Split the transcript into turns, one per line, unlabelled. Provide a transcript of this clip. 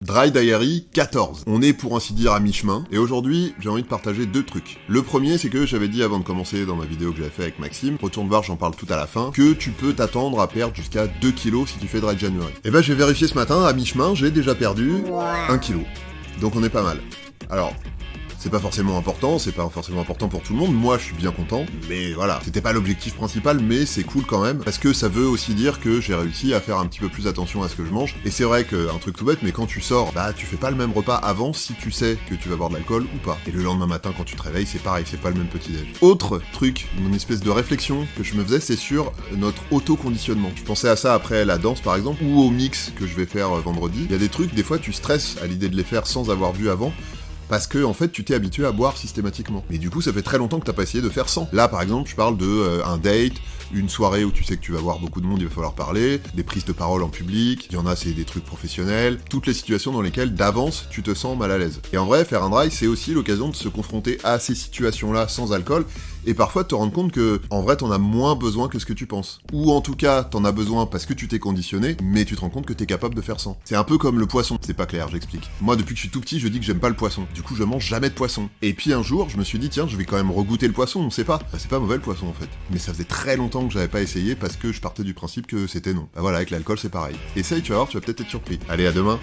Dry Diary 14. On est pour ainsi dire à mi-chemin, et aujourd'hui j'ai envie de partager deux trucs. Le premier, c'est que j'avais dit avant de commencer dans ma vidéo que j'avais fait avec Maxime, retourne voir, j'en parle tout à la fin, que tu peux t'attendre à perdre jusqu'à 2 kilos si tu fais Dry January. Et ben j'ai vérifié ce matin, à mi-chemin, j'ai déjà perdu 1 kilo. Donc on est pas mal. Alors, c'est pas forcément important pour tout le monde, moi je suis bien content, mais voilà, c'était pas l'objectif principal, mais c'est cool quand même, parce que ça veut aussi dire que j'ai réussi à faire un petit peu plus attention à ce que je mange, et c'est vrai qu'un truc tout bête, mais quand tu sors, bah tu fais pas le même repas avant si tu sais que tu vas boire de l'alcool ou pas. Et le lendemain matin quand tu te réveilles, c'est pareil, c'est pas le même petit-déj. Autre truc, une espèce de réflexion que je me faisais, c'est sur notre auto-conditionnement. Je pensais à ça après la danse par exemple, ou au mix que je vais faire vendredi. Il y a des trucs, des fois tu stresses à l'idée de les faire sans avoir vu avant, parce que, en fait, tu t'es habitué à boire systématiquement. Mais du coup, ça fait très longtemps que t'as pas essayé de faire sans. Là, par exemple, je parle de un date, une soirée où tu sais que tu vas voir beaucoup de monde, il va falloir parler, des prises de parole en public, il y en a, c'est des trucs professionnels, toutes les situations dans lesquelles, d'avance, tu te sens mal à l'aise. Et en vrai, faire un dry, c'est aussi l'occasion de se confronter à ces situations-là sans alcool, et parfois de te rendre compte que, en vrai, t'en as moins besoin que ce que tu penses. Ou en tout cas, t'en as besoin parce que tu t'es conditionné, mais tu te rends compte que t'es capable de faire sans. C'est un peu comme le poisson, c'est pas clair, j'explique. Moi, depuis que je suis tout petit, je dis que j'aime pas le poisson. Du coup, je mange jamais de poisson. Et puis un jour, je me suis dit, tiens, je vais quand même regoûter le poisson, on sait pas. Bah, c'est pas mauvais le poisson en fait. Mais ça faisait très longtemps que j'avais pas essayé parce que je partais du principe que c'était non. Bah voilà, avec l'alcool, c'est pareil. Essaye, tu vas voir, tu vas peut-être être surpris. Allez, à demain.